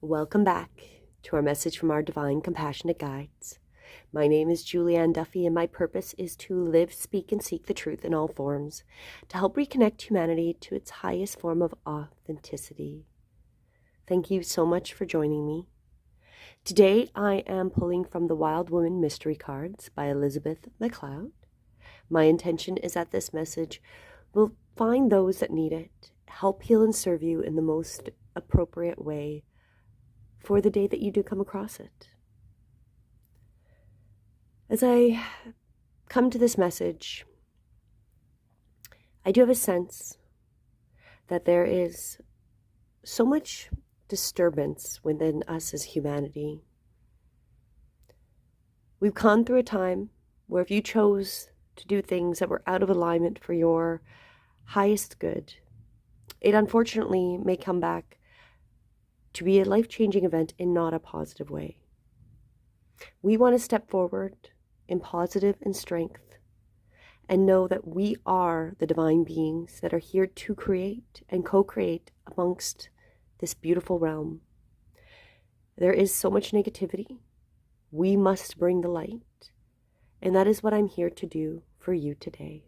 Welcome back to our message from our divine compassionate guides. My name is Julianne Duffy, and my purpose is to live, speak, and seek the truth in all forms, to help reconnect humanity to its highest form of authenticity. Thank you so much for joining me. Today I am pulling from the Wild Woman Mystery Cards by Elizabeth MacLeod. My intention is that this message will find those that need it, help heal and serve you in the most appropriate way for the day that you do come across it. As I come to this message, I do have a sense that there is so much disturbance within us as humanity. We've gone through a time where if you chose to do things that were out of alignment for your highest good, it unfortunately may come back to be a life-changing event in not a positive way. We want to step forward in positive and strength and know that we are the divine beings that are here to create and co-create amongst this beautiful realm. There is so much negativity. We must bring the light, and that is what I'm here to do for you today.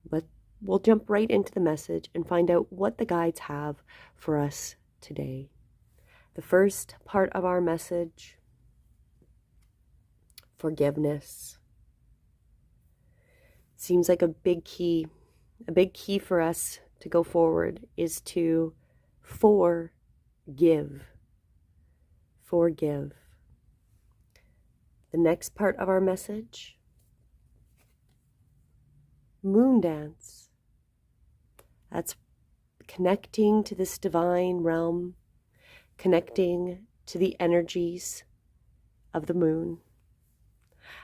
But we'll jump right into the message and find out what the guides have for us today. The first part of our message, forgiveness. Seems like a big key for us to go forward is to forgive. Forgive. The next part of our message, moon dance. That's connecting to this divine realm, connecting to the energies of the moon.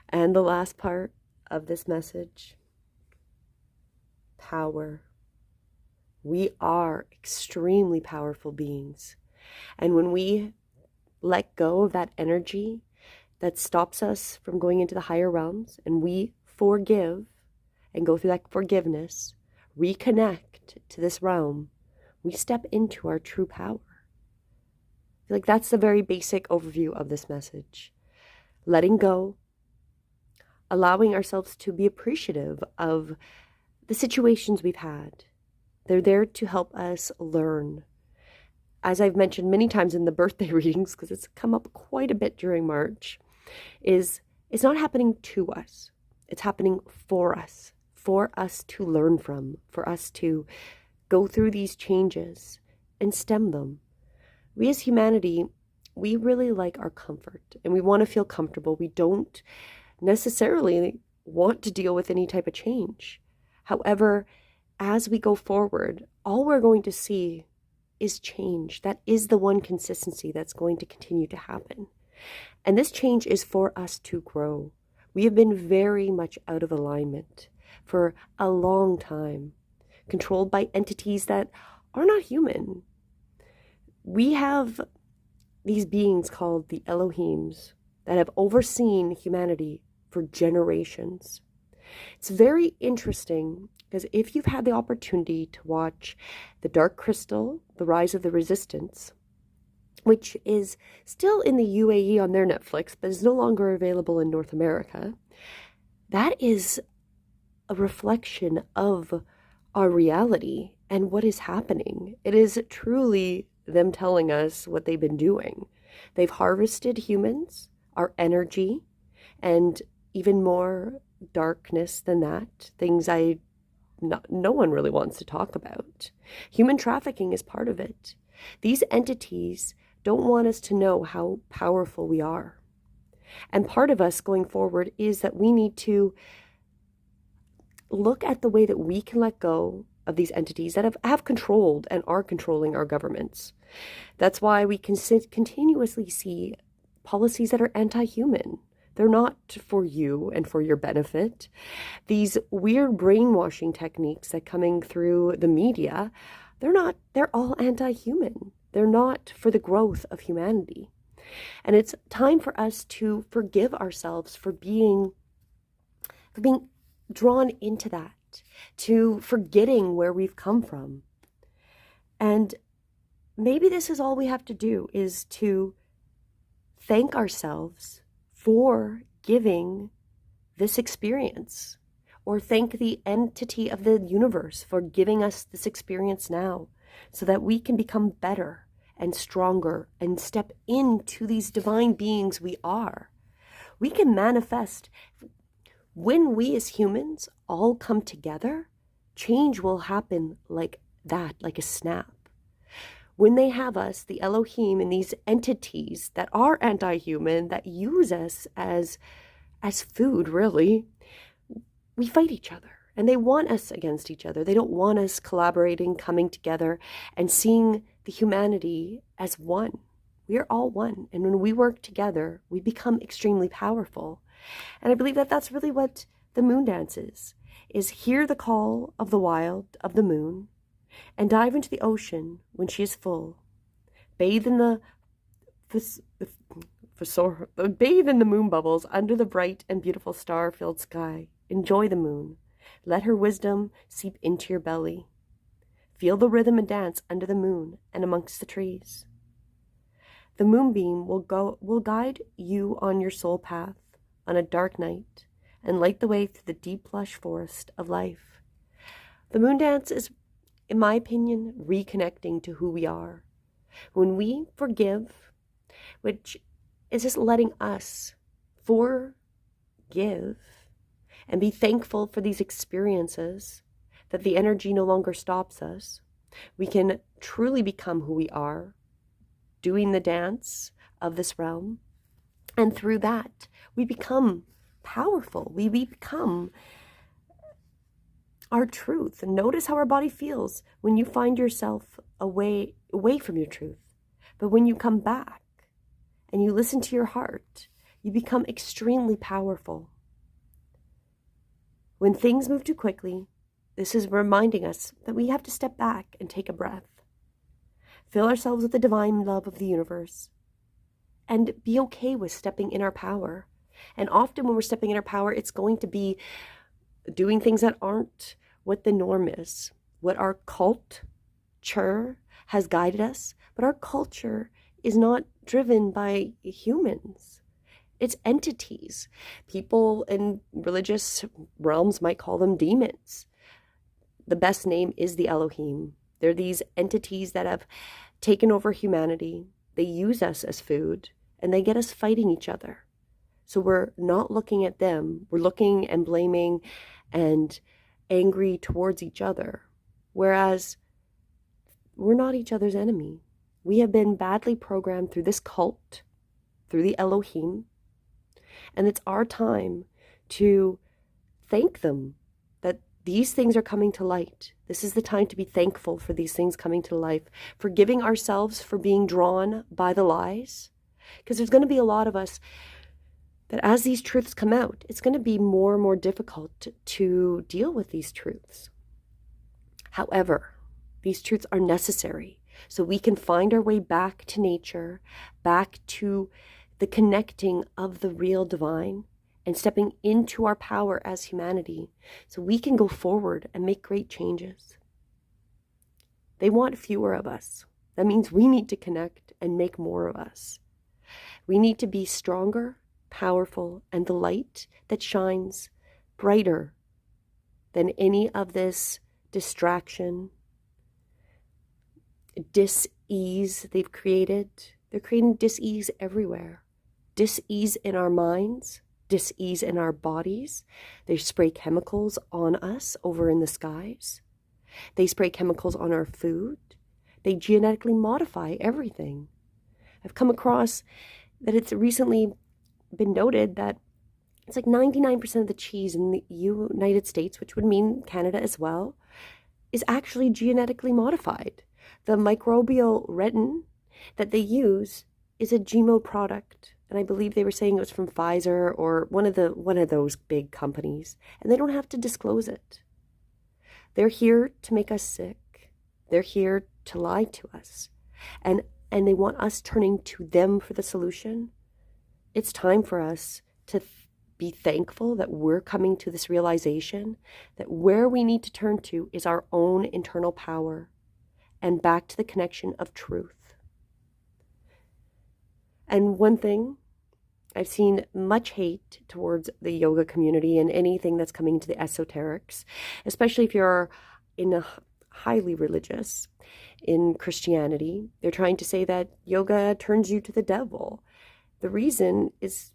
And the last part of this message, power. We are extremely powerful beings. And when we let go of that energy that stops us from going into the higher realms, and we forgive and go through that forgiveness, reconnect to this realm, we step into our true power. I feel like that's the very basic overview of this message. Letting go, allowing ourselves to be appreciative of the situations we've had. They're there to help us learn. As I've mentioned many times in the birthday readings, because it's come up quite a bit during March, is it's not happening to us. It's happening for us to learn from, for us to go through these changes and stem them. We as humanity, we really like our comfort and we want to feel comfortable. We don't necessarily want to deal with any type of change. However, as we go forward, all we're going to see is change. That is the one consistency that's going to continue to happen. And this change is for us to grow. We have been very much out of alignment for a long time, controlled by entities that are not human. We have these beings called the Elohims that have overseen humanity for generations. It's very interesting because if you've had the opportunity to watch The Dark Crystal, The Rise of the Resistance, which is still in the UAE on their Netflix, but is no longer available in North America, that is a reflection of our reality and what is happening. It is truly them telling us what they've been doing. They've harvested humans, our energy, and even more darkness than that, things no one really wants to talk about. Human trafficking is part of it. These entities don't want us to know how powerful we are. And part of us going forward is that we need to look at the way that we can let go of these entities that have controlled and are controlling our governments. That's why we can continuously see policies that are anti-human. They're not for you and for your benefit. These weird brainwashing techniques that coming through the media, they're all anti-human. They're not for the growth of humanity. And it's time for us to forgive ourselves for being drawn into that, to forgetting where we've come from. And maybe this is all we have to do, is to thank ourselves for giving this experience, or thank the entity of the universe for giving us this experience now, so that we can become better and stronger and step into these divine beings we are. We can manifest. When we as humans all come together, change will happen like that, like a snap. When they have us, the Elohim, and these entities that are anti-human, that use us as food, really, we fight each other. And they want us against each other. They don't want us collaborating, coming together, and seeing the humanity as one. We are all one. And when we work together, we become extremely powerful. And I believe that that's really what the moon dance is hear the call of the wild, of the moon, and dive into the ocean when she is full. Bathe in the moon bubbles under the bright and beautiful star-filled sky. Enjoy the moon. Let her wisdom seep into your belly. Feel the rhythm and dance under the moon and amongst the trees. The moonbeam will guide you on your soul path on a dark night and light the way through the deep lush forest of life. The moon dance is, in my opinion, reconnecting to who we are. When we forgive, which is just letting us forgive and be thankful for these experiences, that the energy no longer stops us, we can truly become who we are, doing the dance of this realm. And through that, we become powerful. We become our truth. And notice how our body feels when you find yourself away from your truth. But when you come back and you listen to your heart, you become extremely powerful. When things move too quickly, this is reminding us that we have to step back and take a breath. Fill ourselves with the divine love of the universe and be okay with stepping in our power. And often when we're stepping in our power, it's going to be doing things that aren't what the norm is, what our culture has guided us. But our culture is not driven by humans. It's entities. People in religious realms might call them demons. The best name is the Elohim. They're these entities that have taken over humanity. They use us as food, and they get us fighting each other. So we're not looking at them. We're looking and blaming and angry towards each other. Whereas we're not each other's enemy. We have been badly programmed through this cult, through the Elohim. And it's our time to thank them that these things are coming to light. This is the time to be thankful for these things coming to life, forgiving ourselves for being drawn by the lies. Because there's going to be a lot of us that as these truths come out, it's going to be more and more difficult to deal with these truths. However, these truths are necessary so we can find our way back to nature, back to the connecting of the real divine, and stepping into our power as humanity so we can go forward and make great changes. They want fewer of us. That means we need to connect and make more of us. We need to be stronger, powerful, and the light that shines brighter than any of this distraction, dis-ease they've created. They're creating dis-ease everywhere. Dis-ease in our minds, dis-ease in our bodies. They spray chemicals on us over in the skies. They spray chemicals on our food. They genetically modify everything. I've come across that it's recently been noted that it's like 99% of the cheese in the United States, which would mean Canada as well, is actually genetically modified. The microbial retin that they use is a GMO product. And I believe they were saying it was from Pfizer or one of those big companies. And they don't have to disclose it. They're here to make us sick. They're here to lie to us. And they want us turning to them for the solution. It's time for us to be thankful that we're coming to this realization that where we need to turn to is our own internal power and back to the connection of truth. And one thing, I've seen much hate towards the yoga community and anything that's coming to the esoterics, especially if you're in a highly religious in Christianity. They're trying to say that yoga turns you to the devil. The reason is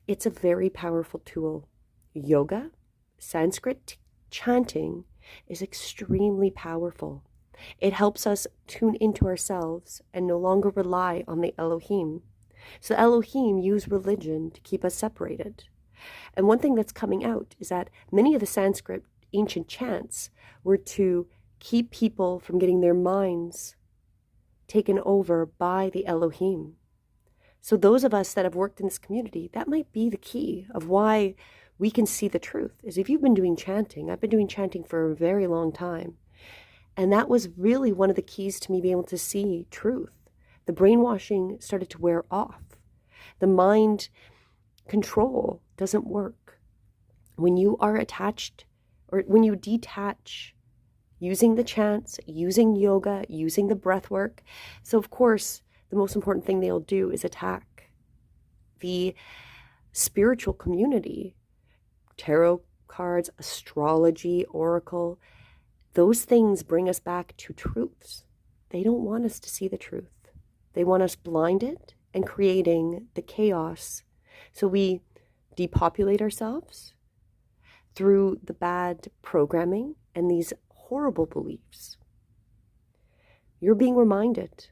it's a very powerful tool. Yoga, Sanskrit chanting, is extremely powerful. It helps us tune into ourselves and no longer rely on the Elohim. So Elohim used religion to keep us separated. And one thing that's coming out is that many of the Sanskrit ancient chants were to keep people from getting their minds taken over by the Elohim. So those of us that have worked in this community, that might be the key of why we can see the truth. Is if you've been doing chanting, I've been doing chanting for a very long time. And that was really one of the keys to me being able to see truth. The brainwashing started to wear off. The mind control doesn't work. When you are attached, or when you detach, using the chants, using yoga, using the breath work. So of course, the most important thing they'll do is attack the spiritual community. Tarot cards, astrology, oracle, those things bring us back to truths. They don't want us to see the truth. They want us blinded and creating the chaos. So we depopulate ourselves through the bad programming and these horrible beliefs. You're being reminded.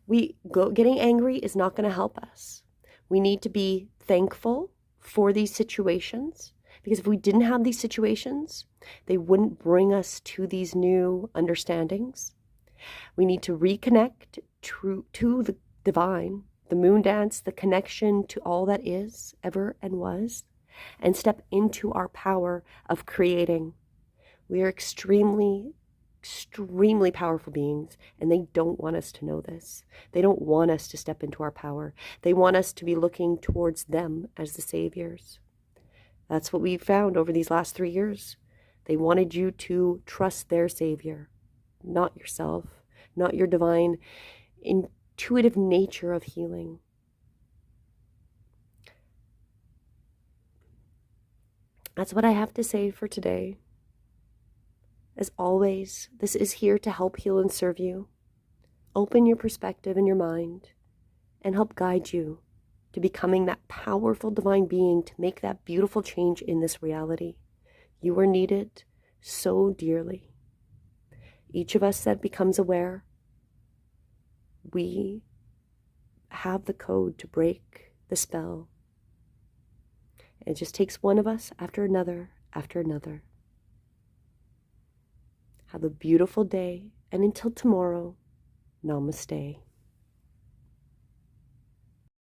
Getting angry is not going to help us. We need to be thankful for these situations, because if we didn't have these situations, they wouldn't bring us to these new understandings. We need to reconnect to the divine, the moon dance, the connection to all that is, ever and was, and step into our power of creating. We are extremely powerful beings, and they don't want us to know this. They don't want us to step into our power. They want us to be looking towards them as the saviors. That's what we found over these last 3 years. They wanted you to trust their savior, not yourself, not your divine, intuitive nature of healing. That's what I have to say for today. As always, this is here to help heal and serve you. Open your perspective and your mind and help guide you to becoming that powerful divine being to make that beautiful change in this reality. You are needed so dearly. Each of us that becomes aware, we have the code to break the spell. It just takes one of us after another, after another. Have a beautiful day, and until tomorrow, namaste.